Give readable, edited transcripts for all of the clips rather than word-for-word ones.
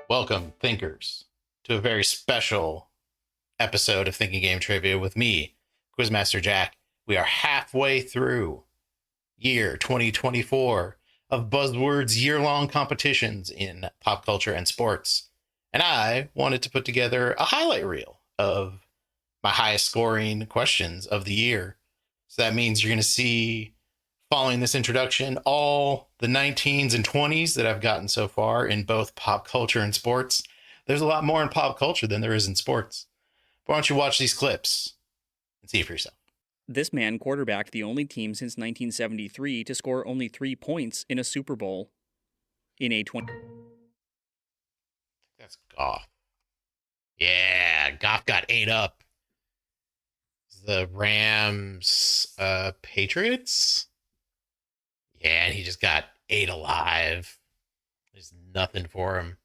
Welcome, thinkers, to a very special episode of Thinking Game Trivia with me, Quizmaster Jack. We are halfway through year 2024 of Buzzword's year-long competitions in pop culture and sports. And I wanted to put together a highlight reel of my highest scoring questions of the year. So that means you're going to see, following this introduction, all the 19s and 20s that I've gotten so far in both pop culture and sports. There's a lot more in pop culture than there is in sports. Why don't you watch these clips and see for yourself? This man quarterbacked the only team since 1973 to score only 3 points in a Super Bowl in a 20. That's Goff. Yeah, Goff got ate up. The Rams, Patriots. Yeah, and he just got ate alive. There's nothing for him.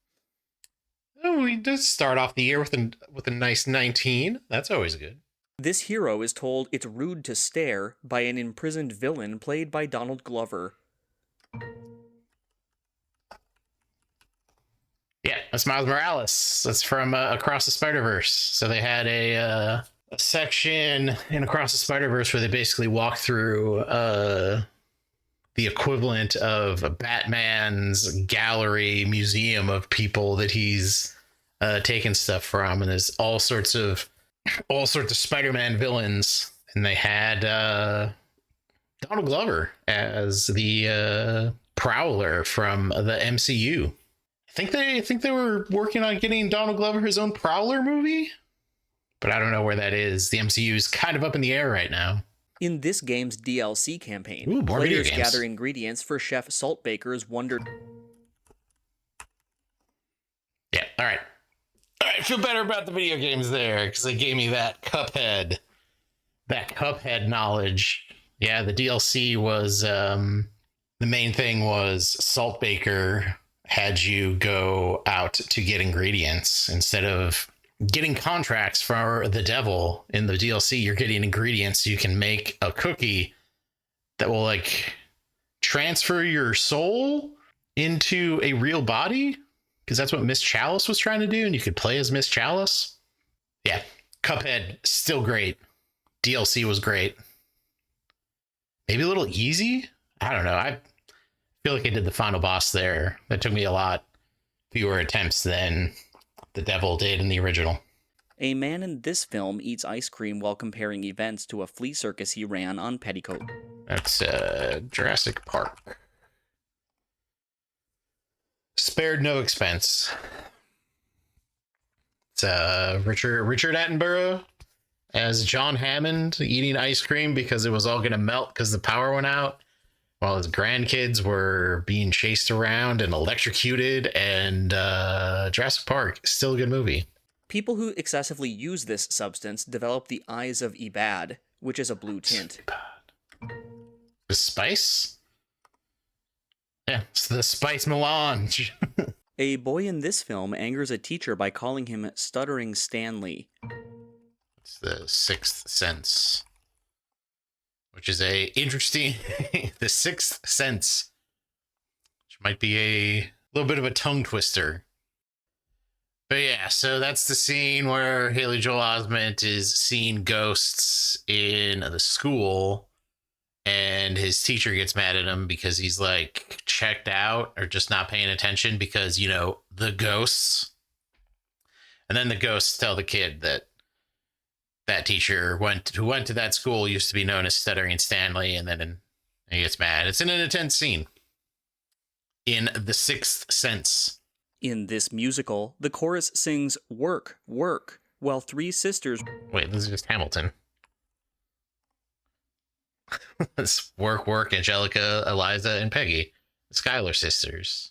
Oh, he does start off the year with a nice 19. That's always good. This hero is told it's rude to stare by an imprisoned villain played by Donald Glover. Yeah, that's Miles Morales. That's from Across the Spider-Verse. So they had a section in Across the Spider-Verse where they basically walk through the equivalent of Batman's gallery museum of people that he's taken stuff from, and there's all sorts of Spider-Man villains, and they had Donald Glover as the Prowler from the MCU. I think they were working on getting Donald Glover his own Prowler movie, but I don't know where that is. The MCU is kind of up in the air right now. In this game's DLC campaign, Ooh, more players video games. gather ingredients for Chef Saltbaker's Wonder. Yeah, all right. I feel better about the video games there because they gave me that Cuphead knowledge. Yeah, the DLC was the main thing was Saltbaker had you go out to get ingredients instead of getting contracts for the devil. In the DLC, you're getting ingredients so you can make a cookie that will like transfer your soul into a real body, because that's what Miss Chalice was trying to do, and you could play as Miss Chalice. Yeah, Cuphead, still great. DLC was great. Maybe a little easy? I don't know. I feel like I did the final boss there. That took me a lot fewer attempts than the devil did in the original. A man in this film eats ice cream while comparing events to a flea circus he ran on Petticoat. That's Jurassic Park. Spared no expense. It's Richard Attenborough as John Hammond eating ice cream because it was all going to melt because the power went out, while his grandkids were being chased around and electrocuted. And Jurassic Park, still a good movie. People who excessively use this substance develop the eyes of Ebad, which is a blue tint. The spice? Yeah, it's the spice melange. A boy in this film angers a teacher by calling him Stuttering Stanley. It's The Sixth Sense, which is a interesting The Sixth Sense, which might be a little bit of a tongue twister. But yeah, so that's the scene where Haley Joel Osment is seeing ghosts in the school, and his teacher gets mad at him because he's like checked out or just not paying attention because, you know, the ghosts. And then the ghosts tell the kid that that teacher who went to that school used to be known as Stuttering Stanley, and then he gets mad. It's in an intense scene in The Sixth Sense. In this musical, the chorus sings "Work, Work," while three sisters... Wait, this is just Hamilton. It's Work, Work, Angelica, Eliza, and Peggy. The Schuyler sisters.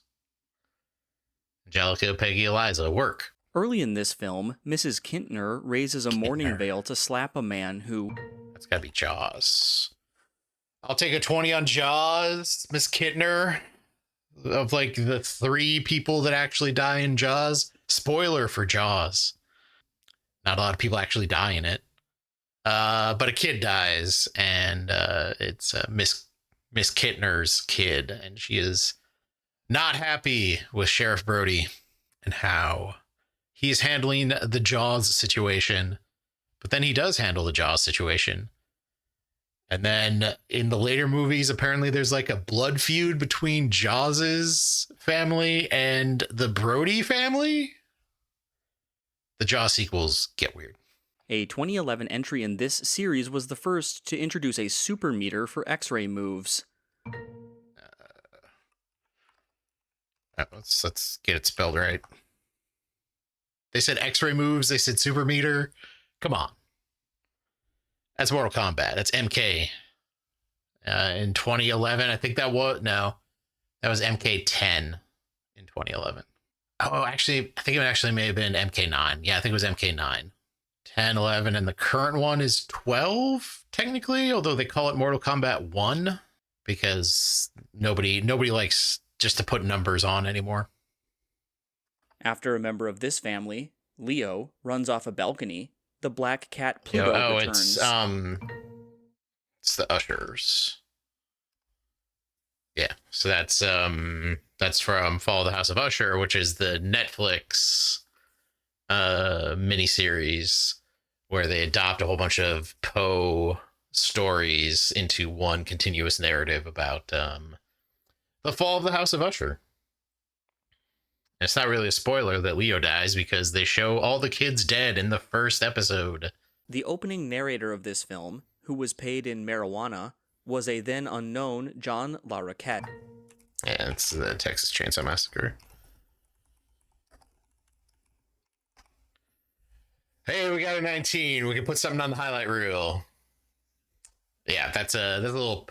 Angelica, Peggy, Eliza, work. Early in this film, Mrs. Kintner raises a mourning veil to slap a man who... That's gotta be Jaws. I'll take a 20 on Jaws, Miss Kintner. Of like the 3 people that actually die in Jaws. Spoiler for Jaws. Not a lot of people actually die in it. But a kid dies, and it's Miss Kintner's kid, and she is not happy with Sheriff Brody. and how he's handling the Jaws situation, but then he does handle the Jaws situation. And then in the later movies, apparently there's like a blood feud between Jaws's family and the Brody family. The Jaws sequels get weird. A 2011 entry in this series was the first to introduce a super meter for X-ray moves. Let's get it spelled right. They said X-ray moves. They said super meter. Come on. That's Mortal Kombat. That's MK. In 2011, I think that was MK10 in 2011. Oh, actually, I think it actually may have been MK9. Yeah, I think it was MK9. 10, 11, and the current one is 12, technically, although they call it Mortal Kombat 1 because nobody likes just to put numbers on anymore. After a member of this family, Leo, runs off a balcony, the black cat Pluto returns. It's the Ushers. Yeah, so that's from Fall of the House of Usher, which is the Netflix miniseries where they adopt a whole bunch of Poe stories into one continuous narrative about the fall of the House of Usher. And it's not really a spoiler that Leo dies because they show all the kids dead in the first episode. The opening narrator of this film, who was paid in marijuana, was a then unknown John LaRoquette. Yeah, it's the Texas Chainsaw Massacre. Hey, we got a 19. We can put something on the highlight reel. Yeah, that's a little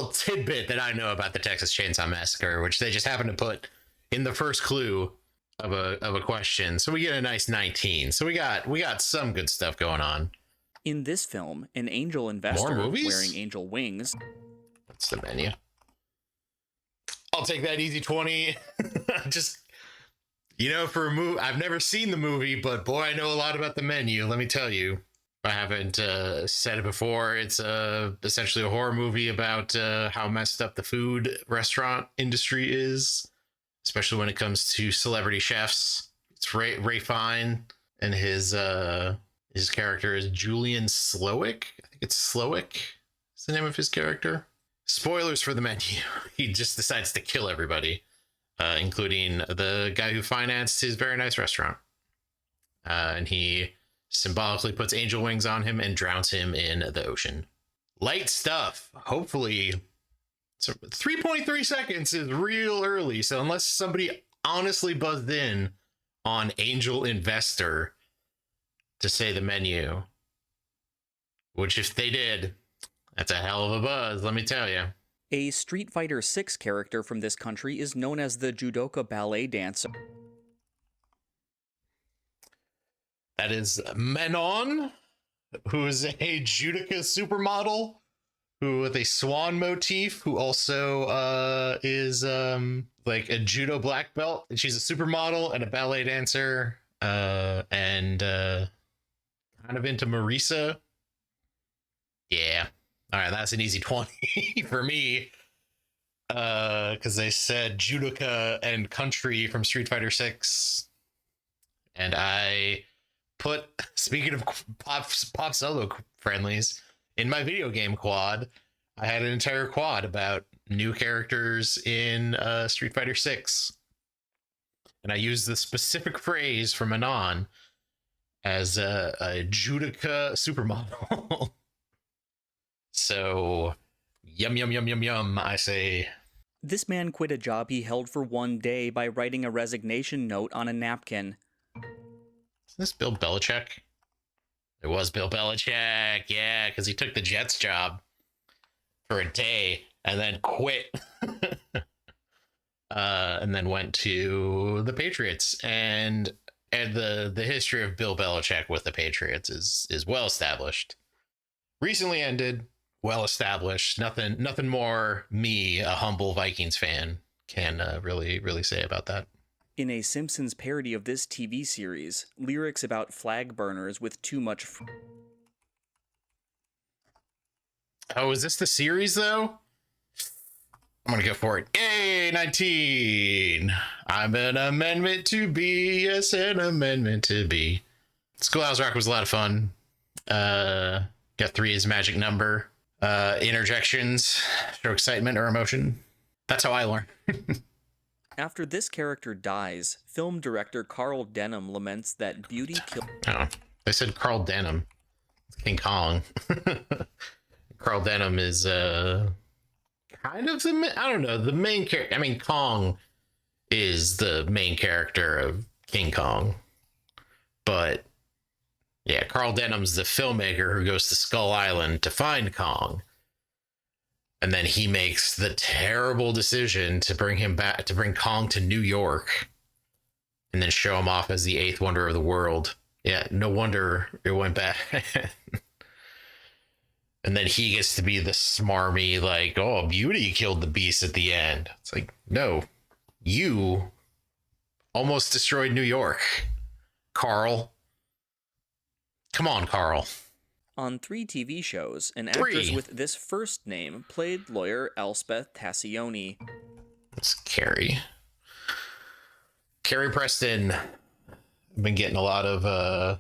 tidbit that I know about the Texas Chainsaw Massacre, which they just happen to put in the first clue of a question. So we get a nice 19. So we got some good stuff going on. In this film, an angel investor wearing angel wings. That's the menu. I'll take that easy 20. Just, for a movie, I've never seen the movie, but boy, I know a lot about the menu. Let me tell you. I haven't said it before. It's essentially a horror movie about how messed up the food restaurant industry is, especially when it comes to celebrity chefs. It's Ray Fine, and his character is Julian Slowick. I think it's Slowick is the name of his character. Spoilers for the menu. He just decides to kill everybody, including the guy who financed his very nice restaurant. And he symbolically puts angel wings on him and drowns him in the ocean. Light stuff. Hopefully, so 3.3 seconds is real early. So unless somebody honestly buzzed in on angel investor to say the menu, which if they did, that's a hell of a buzz, let me tell you. A Street Fighter VI character from this country is known as the judoka ballet dancer. That is Menon, who is a judoka supermodel, who with a swan motif, who also is like a judo black belt. And she's a supermodel and a ballet dancer, and kind of into Marisa. Yeah. All right, that's an easy 20 for me. Because they said judoka and country from Street Fighter 6. And I put, speaking of pop solo friendlies, in my video game quad, I had an entire quad about new characters in Street Fighter 6. And I used the specific phrase from Anon as a judoka supermodel. So, yum, I say. This man quit a job he held for one day by writing a resignation note on a napkin. Isn't this Bill Belichick? It was Bill Belichick, yeah, because he took the Jets job for a day and then quit. And then went to the Patriots. And the history of Bill Belichick with the Patriots is well established. Recently ended. Well established. Nothing more me, a humble Vikings fan, can really say about that. In a Simpsons parody of this TV series, lyrics about flag burners with too much Oh, is this the series though? I'm gonna go for it. Yay, 19. I'm an amendment to be. Yes, an amendment to be. Schoolhouse Rock was a lot of fun. Got 3 as magic number. Interjections show excitement or emotion. That's how I learn. After this character dies, film director Carl Denham laments that beauty killed. Oh, they said Carl Denham. It's King Kong. Carl Denham is kind of I don't know, the main character. I mean, Kong is the main character of King Kong, but yeah, Carl Denham's the filmmaker who goes to Skull Island to find Kong, and then he makes the terrible decision to bring Kong to New York, and then show him off as the 8th wonder of the world. Yeah, no wonder it went bad. And then he gets to be the smarmy, like, oh, beauty killed the beast at the end. It's like, no, you almost destroyed New York, Carl. Come on, Carl. On 3 TV shows, an actress 3. with this first name played lawyer Elspeth Tassioni. It's Carrie. Carrie Preston. I've been getting a lot of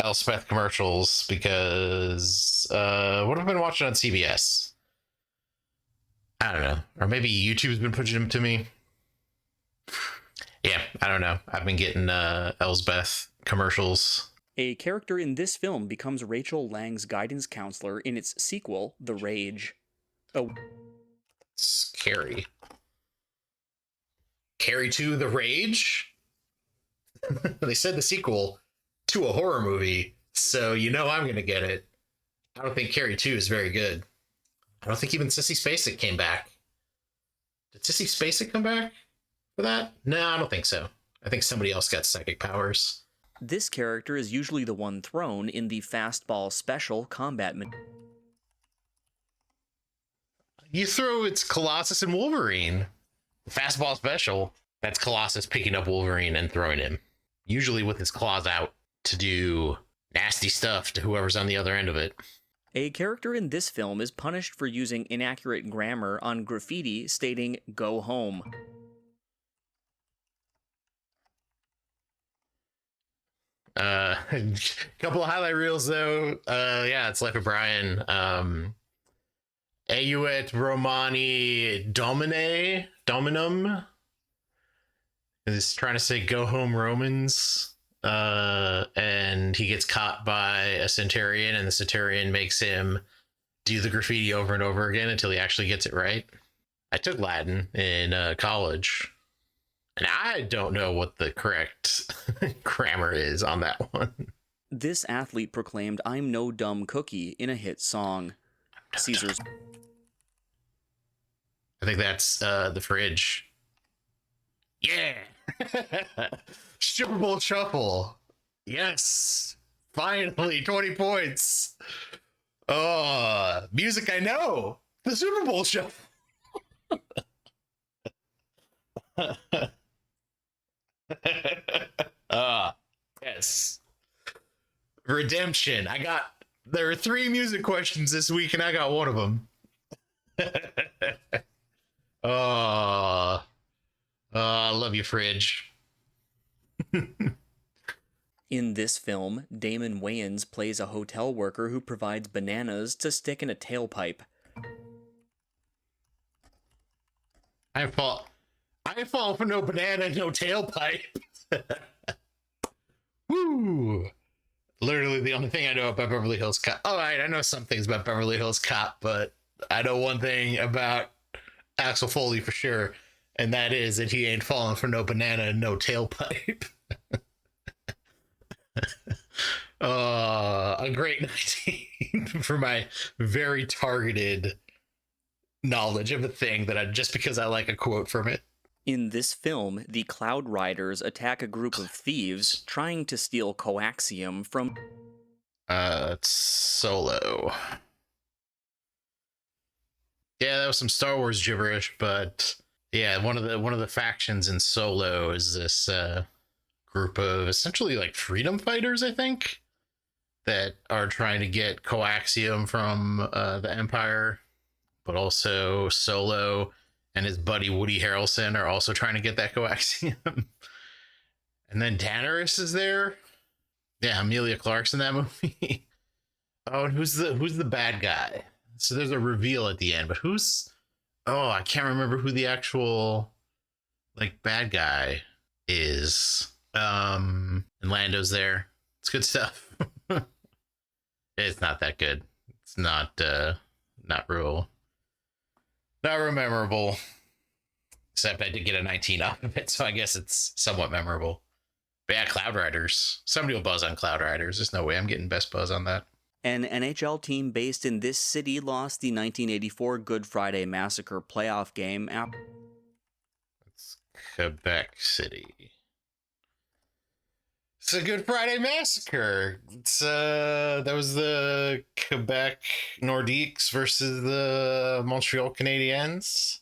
Elspeth commercials because what have I been watching on CBS? I don't know. Or maybe YouTube's been pushing them to me. Yeah, I don't know. I've been getting Elsbeth commercials. A character in this film becomes Rachel Lang's guidance counselor in its sequel, The Rage. Oh, It's Carrie. Carrie 2, The Rage? They said the sequel to a horror movie, so you know I'm going to get it. I don't think Carrie 2 is very good. I don't think even Sissy Spacek came back. Did Sissy Spacek come back for that? No, I don't think so. I think somebody else got psychic powers. this character is usually the one thrown in the fastball special combat. You throw it's Colossus and Wolverine. Fastball special. That's Colossus picking up Wolverine and throwing him. Usually with his claws out to do nasty stuff to whoever's on the other end of it. A character in this film is punished for using inaccurate grammar on graffiti stating, "Go home." A couple of highlight reels though. Yeah, it's Life of Brian. Euet Romani Dominum. Is trying to say "Go home, Romans." And he gets caught by a centurion, and the centurion makes him do the graffiti over and over again until he actually gets it right. I took Latin in college, and I don't know what the correct grammar is on that one. This athlete proclaimed, "I'm no dumb cookie" in a hit song. Caesar's. I think that's the fridge. Yeah. Super Bowl shuffle. Yes. Finally, 20 points. Oh, music I know. The Super Bowl shuffle. Yes. Redemption. There are 3 music questions this week, and I got one of them. Oh, I love you, fridge. In this film, Damon Wayans plays a hotel worker who provides bananas to stick in a tailpipe. I fall for no banana, no tailpipe. Woo! Literally the only thing I know about Beverly Hills Cop. All right, I know some things about Beverly Hills Cop, but I know one thing about Axel Foley for sure, and that is that he ain't falling for no banana and no tailpipe. A great 19 for my very targeted knowledge of a thing that just because I like a quote from it. In this film, the Cloud Riders attack a group of thieves trying to steal coaxium from... It's Solo. Yeah, that was some Star Wars gibberish, but yeah, one of the factions in Solo is this group of essentially like freedom fighters, I think, that are trying to get coaxium from the Empire, but also Solo and his buddy Woody Harrelson are also trying to get that coaxium. And then Daenerys is there. Yeah, Amelia Clark's in that movie. Oh, and who's the bad guy? So there's a reveal at the end, but who's I can't remember who the actual like bad guy is. And Lando's there. It's good stuff. It's not that good. It's not real memorable. Except I did get a 19 off of it, so I guess it's somewhat memorable. But yeah, Cloud Riders. Somebody will buzz on Cloud Riders. There's no way I'm getting best buzz on that. An NHL team based in this city lost the 1984 Good Friday Massacre playoff game. It's Quebec City. It's a Good Friday Massacre. It's that was the Quebec Nordiques versus the Montreal Canadiens.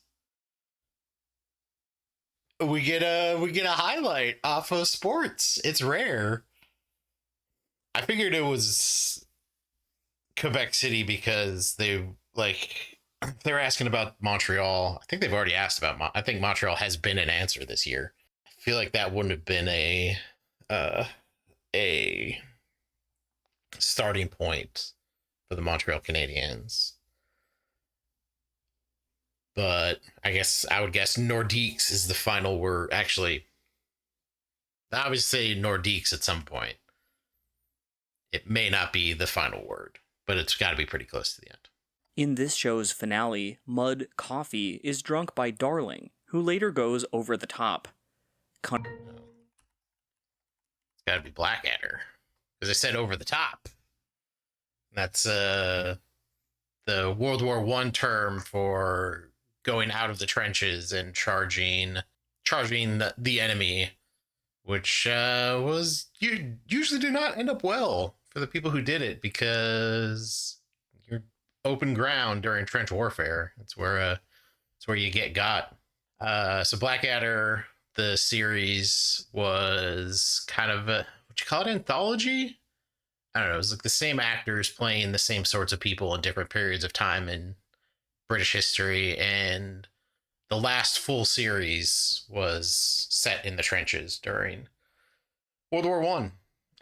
We get a highlight off of sports. It's rare. I figured it was Quebec City because they're asking about Montreal. I think they've already asked about. I think Montreal has been an answer this year. I feel like that wouldn't have been a starting point for the Montreal Canadiens. But I would guess Nordiques is the final word. Actually, I would say Nordiques at some point. It may not be the final word, but it's got to be pretty close to the end. In this show's finale, Mud Coffee is drunk by Darling, who later goes over the top. It's got to be Blackadder, because I said over the top. That's the World War I term for going out of the trenches and charging the enemy, which usually do not end up well for the people who did it, because you're open ground during trench warfare. It's where you get got. So Blackadder, the series, was kind of would you call it anthology? I don't know. It was like the same actors playing the same sorts of people in different periods of time in British history, and the last full series was set in the trenches during World War I,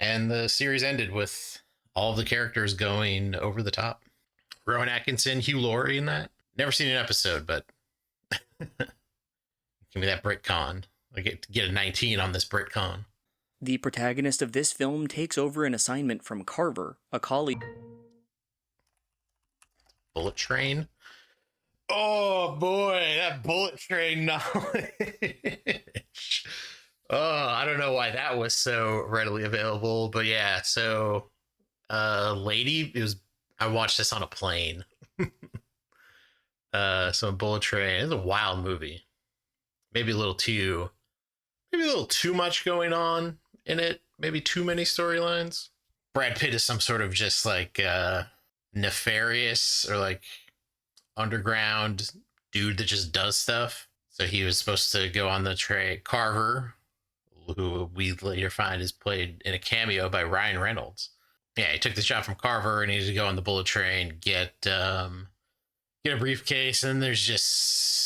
and the series ended with all of the characters going over the top. Rowan Atkinson, Hugh Laurie in that. Never seen an episode, but give me that BritCon. I get a 19 on this BritCon. The protagonist of this film takes over an assignment from Carver, a colleague. Bullet Train. Oh boy, that Bullet Train knowledge. Oh, I don't know why that was so readily available, but yeah. So, lady, I watched this on a plane. So Bullet Train is a wild movie. Maybe a little too much going on in it. Maybe too many storylines. Brad Pitt is some sort of just like nefarious or like underground dude that just does stuff. So he was supposed to go on the train. Carver, who we later find is played in a cameo by Ryan Reynolds. Yeah, he took the job from Carver and he needed to go on the Bullet Train, get a briefcase, and there's just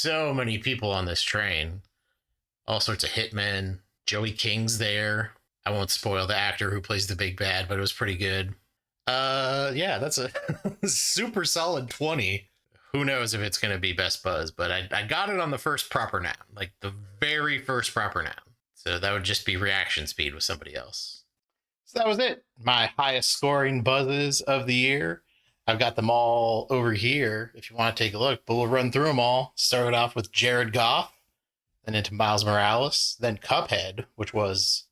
so many people on this train. All sorts of hitmen. Joey King's there. I won't spoil the actor who plays the big bad, but it was pretty good. Yeah, that's a super solid 20. Who knows if it's going to be best buzz, but I got it on the first proper noun, like the very first proper noun. So that would just be reaction speed with somebody else. So that was it. My highest scoring buzzes of the year. I've got them all over here if you want to take a look, but we'll run through them all. Started off with Jared Goff, then into Miles Morales, then Cuphead, which was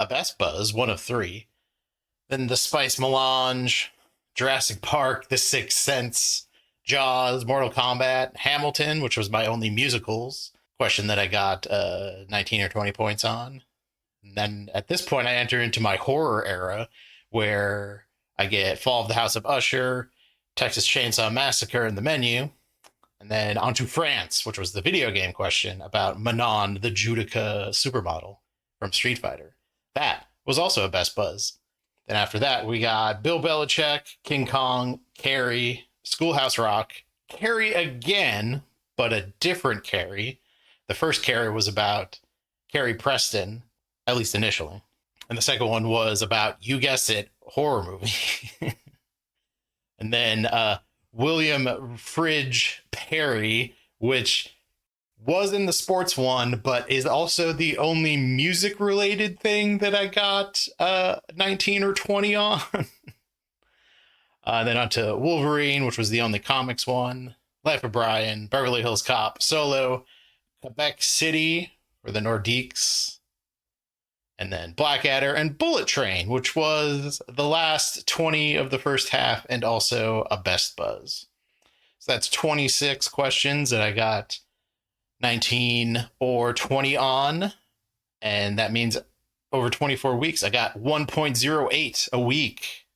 a best buzz, 1 of 3. Then The Spice Melange, Jurassic Park, The Sixth Sense, Jaws, Mortal Kombat, Hamilton, which was my only musicals question that I got 19 or 20 points on. And then at this point, I enter into my horror era, where I get Fall of the House of Usher, Texas Chainsaw Massacre in the menu, and then onto France, which was the video game question about Manon, the Judica supermodel from Street Fighter. That was also a best buzz. Then after that, we got Bill Belichick, King Kong, Carrie, Schoolhouse Rock, Carrie again, but a different Carrie. The first Carrie was about Carrie Preston, at least initially. And the second one was about, you guessed it, horror movie. And then William Fridge Perry, which was in the sports one, but is also the only music related thing that I got 19 or 20 on. Then on to Wolverine, which was the only comics one. Life of Brian, Beverly Hills Cop, Solo, Quebec City for the Nordiques, and then Blackadder and Bullet Train, which was the last 20 of the first half and also a best buzz. So that's 26 questions that I got 19 or 20 on. And that means over 24 weeks, I got 1.08 a week.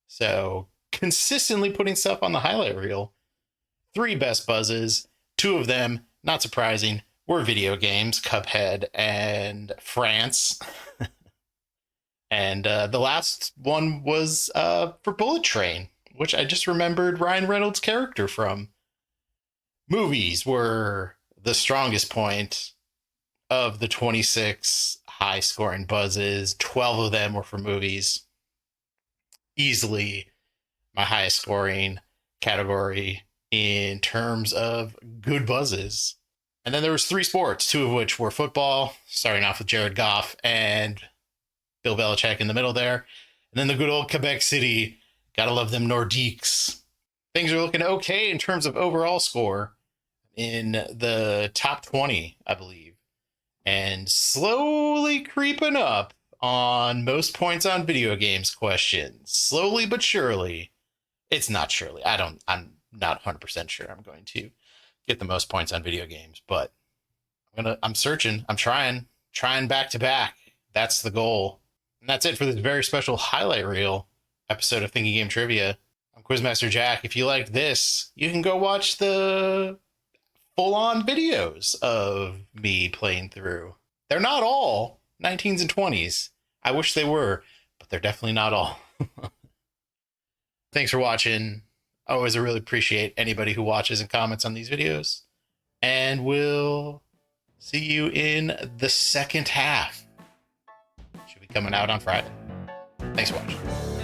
So consistently putting stuff on the highlight reel. 3 best buzzes, 2 of them, not surprising, were video games, Cuphead and France. And the last one was for Bullet Train, which I just remembered Ryan Reynolds' character from. Movies were the strongest point of the 26 high scoring buzzes. 12 of them were for movies. Easily my highest scoring category in terms of good buzzes. And then there was 3 sports, 2 of which were football, starting off with Jared Goff and Bill Belichick in the middle there. And then the good old Quebec City. Gotta love them Nordiques. Things are looking okay in terms of overall score in the top 20, I believe. And slowly creeping up on most points on video games questions. Slowly but surely. It's not surely. I'm not 100% sure I'm going to get the most points on video games, but I'm searching. I'm trying back to back. That's the goal. And that's it for this very special highlight reel episode of Thinking Game Trivia. I'm Quizmaster Jack. If you like this, you can go watch the full-on videos of me playing through. They're not all 19s and 20s. I wish they were, but they're definitely not all. Thanks for watching. I always really appreciate anybody who watches and comments on these videos. And we'll see you in the second half. Should be coming out on Friday. Thanks for watching.